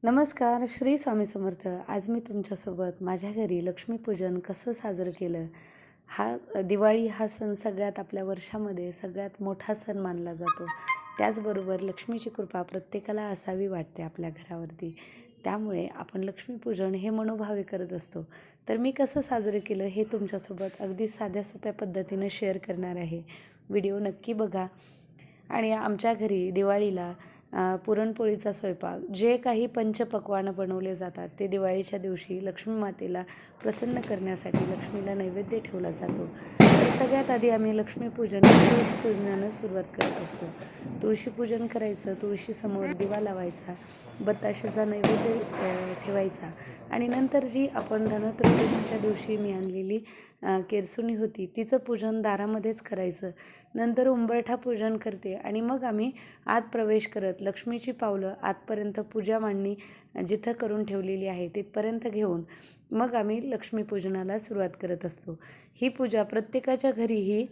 नमस्कार, श्री स्वामी समर्थ. आज मी तुमच्यासोबत माझ्या घरी लक्ष्मीपूजन कसं साजरं केलं. दिवाळी हा सण सगळ्यात आपल्या वर्षामध्ये सगळ्यात मोठा सण मानला जातो. त्याचबरोबर लक्ष्मीची कृपा प्रत्येकाला असावी वाटते आपल्या घरावरती. त्यामुळे आपण लक्ष्मीपूजन हे मनोभावे करत असतो. तर मी कसं साजरं केलं हे तुमच्यासोबत अगदी साध्या सोप्या पद्धतीनं शेअर करणार आहे. व्हिडिओ नक्की बघा. आणि आमच्या घरी दिवाळीला पुरणपोळीचा स्वयंपाक, जे काही पंचपक्वान्न बनवले जातात ते दिवाळीच्या दिवशी लक्ष्मी मातेला प्रसन्न करण्यासाठी लक्ष्मीला नैवेद्य ठेवला जातो. तर सगळ्यात आधी आम्ही लक्ष्मीपूजन तुळशीपूजनानं सुरुवात करत असतो. तुळशीपूजन करायचं, तुळशीसमोर दिवा लावायचा, बत्ताशाचा नैवेद्य ठेवायचा आणि नंतर जी आपण धनत्रयोदशीच्या दिवशी मी आणलेली केरसुणी होती तिचं पूजन दारामध्येच करायचं. नंतर उंबरठा पूजन करते आणि मग आम्ही आत प्रवेश करत लक्ष्मीची पावलं आतपर्यंत पूजा मांडणी जिथं करून ठेवलेली आहे तिथपर्यंत घेऊन मग आम्ही लक्ष्मीपूजनाला सुरुवात करत असतो. ही पूजा प्रत्येकाच्या घरीही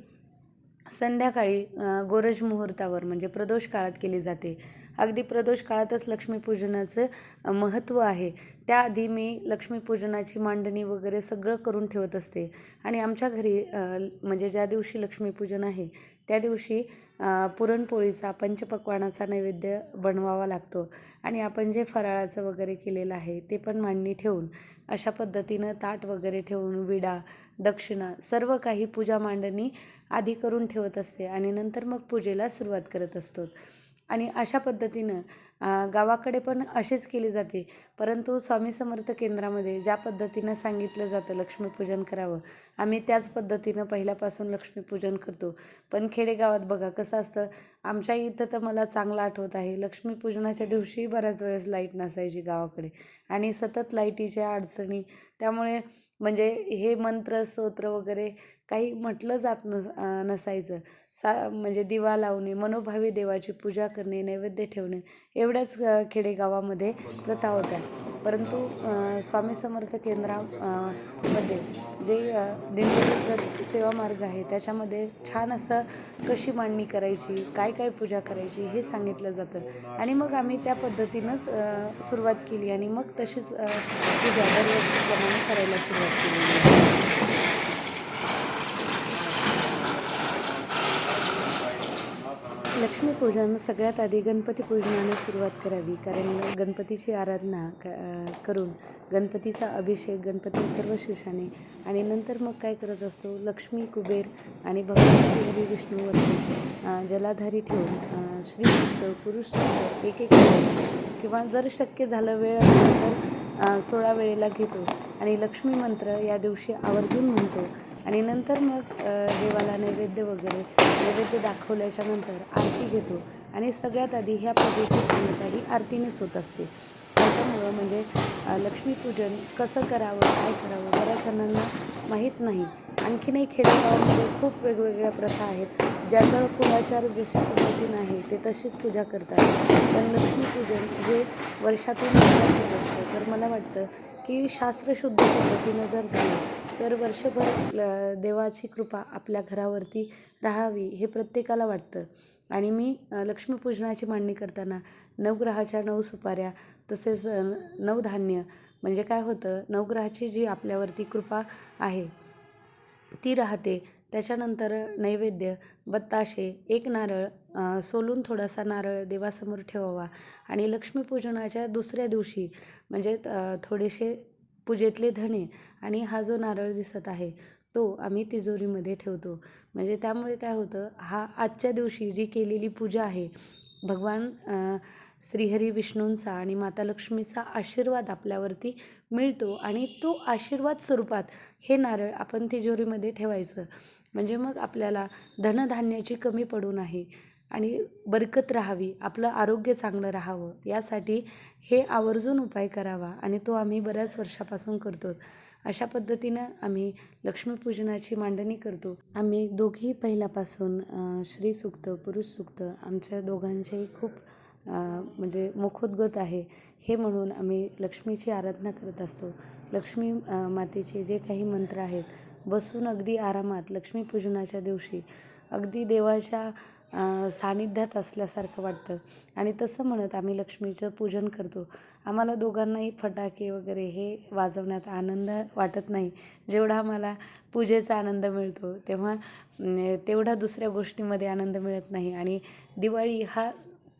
संध्याकाळी गोरज मुहूर्तावर म्हणजे प्रदोष काळात केली जाते. अगदी प्रदोष काळातच लक्ष्मीपूजनाचं महत्त्व आहे. त्याआधी मी लक्ष्मीपूजनाची मांडणी वगैरे सगळं करून ठेवत असते आणि आमच्या घरी म्हणजे ज्या दिवशी लक्ष्मीपूजन आहे त्या दिवशी पुरणपोळीचा पंचपक्वान्नाचा नैवेद्य बनवावा लागतो आणि आपण जे फराळाचं वगैरे केलेलं आहे ते पण मांडणी ठेवून अशा पद्धतीनं ताट वगैरे ठेवून विडा, दक्षिणा सर्व काही पूजा मांडणी आधी करून ठेवत असते आणि नंतर मग पूजेला सुरुवात करत असतो. आणि अशा पद्धतीनं गावाकडे पण अशीच केली जाते. परंतु स्वामी समर्थ केंद्रामध्ये ज्या पद्धतीनं सांगितलं जातं लक्ष्मीपूजन करावं, आम्ही त्याच पद्धतीनं पहिल्यापासून लक्ष्मीपूजन करतो. पण खेडेगावात बघा कसं असतं. आमच्या इथं तर मला चांगलं आठवत आहे, लक्ष्मीपूजनाच्या दिवशी बऱ्याच वेळेस लाईट नसायची गावाकडे आणि सतत लाईटीच्या अडचणी. त्यामुळे म्हणजे हे मंत्र स्तोत्र वगैरे काही म्हटलं जात नसायचं. म्हणजे दिवा लावणे, मनोभावे देवाची पूजा करणे, नैवेद्य ठेवणे एवढ्याच खेडेगावामध्ये प्रथा होत्या. परंतु स्वामी समर्थ मध्ये जे दिंडोरी सेवा मार्ग आहे त्याच्यामध्ये छान असं कशी मांडणी करायची, काय काय पूजा करायची हे सांगितलं जातं आणि मग आम्ही त्या पद्धतीनंच सुरुवात केली आणि मग तशीच पूजा दरवर्षीप्रमाणे करायला सुरुवात केली. लक्ष्मीपूजन सगळ्यात आधी गणपती पूजनाने सुरुवात करावी, कारण गणपतीची आराधना करून गणपतीचा अभिषेक गणपती अथर्वशीर्षाने आणि नंतर मग काय करत असतो, लक्ष्मी, कुबेर आणि भगवान श्रीहरी विष्णूवरती जलाधारी ठेवून श्रीसूक्त, पुरुषसूक्त एक एक किंवा जर शक्य झालं वेळ असेल तर 16 वेळेला घेतो आणि लक्ष्मी मंत्र या दिवशी आवर्जून म्हणतो आणि नंतर मग देवाला नैवेद्य दाखवल्याच्या नंतर आरती घेतो आणि सगळ्यात आधी ह्या पूजेची सांगता ही आरतीनेच होत असते. त्याच्यामुळं म्हणजे लक्ष्मीपूजन कसं करावं, काय करावं बऱ्याच जणांना माहीत नाही. आणखीनही खेडेगावामध्ये खूप वेगवेगळ्या प्रथा आहेत. ज्याचं कुलाचार जशा पद्धतीनं आहे ते तशीच पूजा करतात. पण लक्ष्मीपूजन हे वर्षातून एकदाच होत असतं. तर मला वाटतं की शास्त्रशुद्ध पद्धतीनं जर झालं तर वर्षभर देवाची कृपा आपल्या घरावरती राहावी हे प्रत्येकाला वाटतं. आणि मी लक्ष्मीपूजनाची मांडणी करताना नवग्रहाच्या 9 सुपाऱ्या तसेच 9 धान्य म्हणजे काय होतं, नवग्रहाची जी आपल्यावरती कृपा आहे ती राहते. त्याच्यानंतर नैवेद्य, बत्ताशे, एक नारळ सोलून थोडासा नारळ देवासमोर ठेवावा आणि लक्ष्मीपूजनाच्या दुसऱ्या दिवशी म्हणजे थोडेसे पूजेतले धणे आणि हा जो नारळ दिसत आहे तो आम्ही तिजोरीमध्ये ठेवतो. म्हणजे त्यामुळे काय होतं, हा आजच्या दिवशी जी केलेली पूजा आहे भगवान श्रीहरी विष्णूंचा आणि माता लक्ष्मीचा आशीर्वाद आपल्यावरती मिळतो आणि तो आशीर्वाद स्वरूपात हे नारळ आपण तिजोरीमध्ये ठेवायचं. म्हणजे मग आपल्याला धनधान्याची कमी पडू नये आणि बरकत राहावी, आपलं आरोग्य चांगलं राहावं यासाठी हे आवर्जून उपाय करावा आणि तो आम्ही बऱ्याच वर्षापासून करतो. अशा पद्धतीनं आम्ही लक्ष्मीपूजनाची मांडणी करतो. आम्ही दोघेही पहिल्यापासून स्त्रीसूक्त, पुरुषसूक्त आमच्या दोघांचेही खूप म्हणजे मुखोद्गत आहे. हे म्हणून आम्ही लक्ष्मीची आराधना करत असतो. लक्ष्मी मातेचे जे काही मंत्र आहेत बसून अगदी आरामात लक्ष्मीपूजनाच्या दिवशी अगदी देवाच्या सानिध्यात असल्यासारखं वाटतं. आणि तसं म्हणत आम्ही लक्ष्मीचं पूजन करतो. आम्हाला दोघांनाही फटाके वगैरे हे वाजवण्यात आनंद वाटत नाही, जेवढा आम्हाला पूजेचा आनंद मिळतो. तेवढा दुसऱ्या गोष्टीमध्ये आनंद मिळत नाही. आणि दिवाळी हा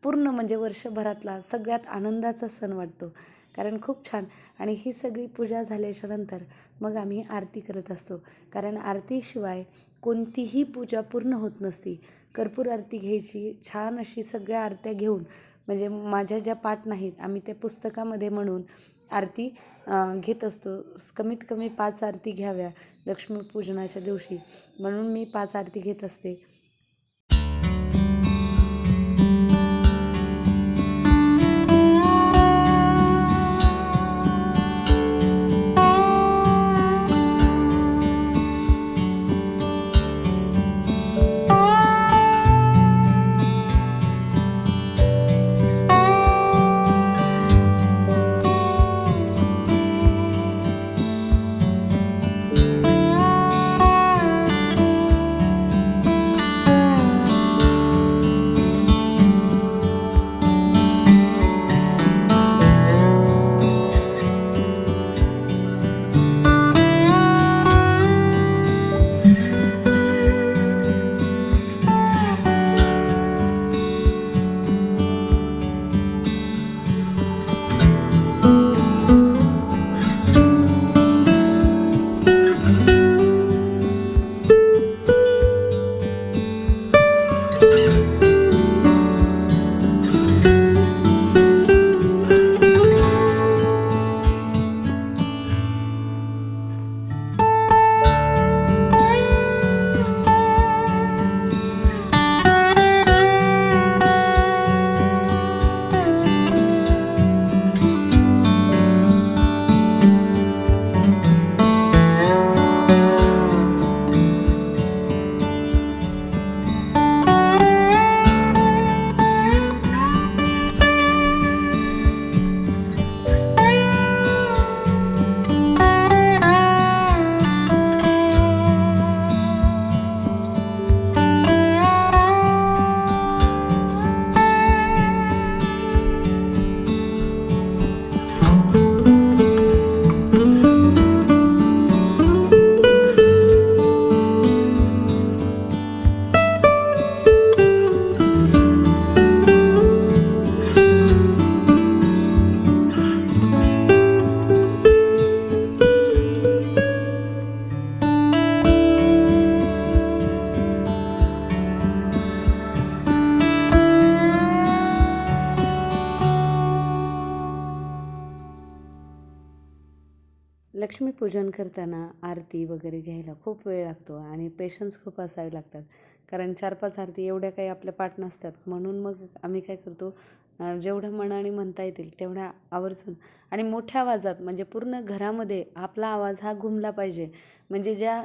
पूर्ण म्हणजे वर्षभरातला सगळ्यात आनंदाचा सण वाटतो, कारण खूप छान. आणि ही सगळी पूजा झाल्याच्या नंतर मग आम्ही आरती करत असतो, कारण आरतीशिवाय कोणतीही पूजा पूर्ण होत नसती. कर्पूर आरती घ्यायची, छान अशी सगळ्या आरत्या घेऊन, म्हणजे माझ्या ज्या पाठ नाहीत आम्ही त्या पुस्तकामध्ये म्हणून आरती घेत असतो. कमीत कमी 5 आरती घ्याव्या लक्ष्मीपूजनाच्या दिवशी, म्हणून मी 5 आरती घेत असते. लक्ष्मीपूजन करताना आरती वगैरे घ्यायला खूप वेळ लागतो आणि पेशन्स खूप असावे लागतात, कारण 4-5 आरती एवढ्या काही आपल्या पाठ नसतात. म्हणून मग आम्ही काय करतो, जेवढं मनाने म्हणता येतील तेवढ्या आवर्जून आणि मोठ्या आवाजात, म्हणजे पूर्ण घरामध्ये आपला आवाज हा घुमला पाहिजे. म्हणजे ज्या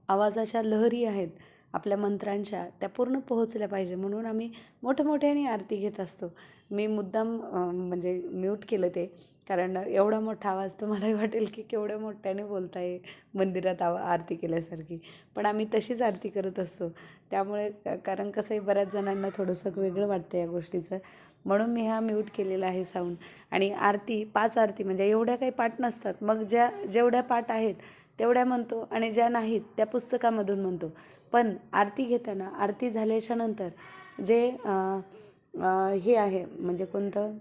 आवाजाच्या लहरी आहेत आपल्या मंत्रांच्या, त्या पूर्ण पोहोचल्या पाहिजे, म्हणून आम्ही मोठमोठ्याने आरती घेत असतो. मी मुद्दाम म्हणजे म्यूट केलं ते, कारण एवढा मोठा आवाज तुम्हालाही वाटेल की केवढ्या मोठ्याने बोलताय मंदिरात आरती केल्यासारखी, पण आम्ही तशीच आरती करत असतो. त्यामुळे कारण कसंही बऱ्याच जणांना थोडंसं वेगळं वाटतं या गोष्टीचं, म्हणून मी हा म्यूट केलेला आहे साऊंड. आणि आरती 5 आरती म्हणजे एवढ्या काही पाठ नसतात, मग जेवढ्या पाठ आहेत तेवढ्या म्हणतो आणि ज्या नाहीत त्या पुस्तकामधून म्हणतो. पण आरती घेताना, आरती झाल्याच्या नंतर जे हे आहे म्हणजे कोणतं,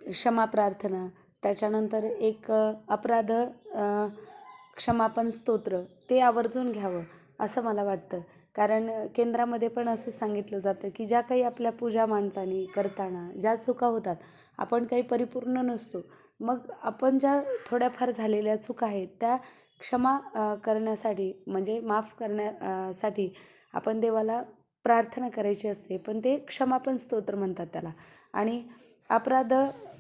क्षमा प्रार्थना, त्याच्यानंतर एक अपराध क्षमापण स्तोत्र, ते आवर्जून घ्यावं असं मला वाटतं. कारण केंद्रामध्ये पण असं सांगितलं जातं की ज्या काही आपल्या पूजा मांडताना करताना ज्या चुका होतात, आपण काही परिपूर्ण नसतो, मग आपण ज्या थोड्याफार झालेल्या चुका आहेत त्या क्षमा करण्यासाठी, म्हणजे माफ करण्यासाठी आपण देवाला प्रार्थना करायची असते. पण ते क्षमापण स्तोत्र म्हणतात त्याला. आणि अपराध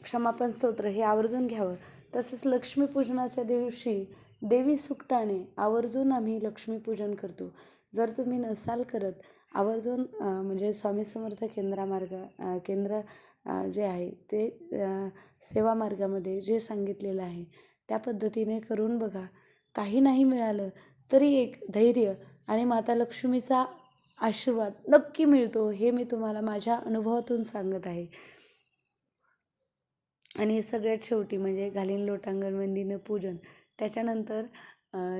क्षमापण स्तोत्र हे आवर्जून घ्यावं. तसंच लक्ष्मीपूजनाच्या दिवशी देवी सुक्ताने आवर्जून आम्ही लक्ष्मीपूजन करतो. जर तुम्ही नसाल करत, आवर्जून म्हणजे स्वामी समर्थ केंद्र जे आहे ते सेवा मार्गामध्ये जे सांगितलेलं आहे त्या पद्धतीने करून बघा. काही नाही मिळालं तरी एक धैर्य आणि माता लक्ष्मीचा आशीर्वाद नक्की मिळतो, हे मी तुम्हाला माझ्या अनुभवातून सांगत आहे. आणि सगळ्यात शेवटी म्हणजे घालीन लोटांगण वंदीनं पूजन, त्याच्यानंतर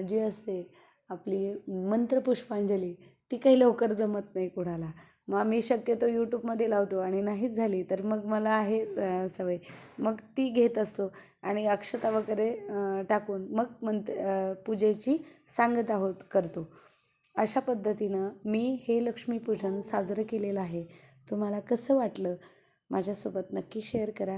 जी असते आपली मंत्रपुष्पांजली, ती काही लवकर जमत नाही कुणाला. मग आम्ही शक्यतो यूट्यूबमध्ये लावतो आणि नाहीच झाली तर मग मला आहे सवय, मग ती घेत असतो आणि अक्षता वगैरे टाकून मग पूजेची सांगत आहोत करतो. अशा पद्धतीनं मी हे लक्ष्मीपूजन साजरं केलेलं आहे. तुम्हाला कसं वाटलं माझ्यासोबत नक्की शेअर करा.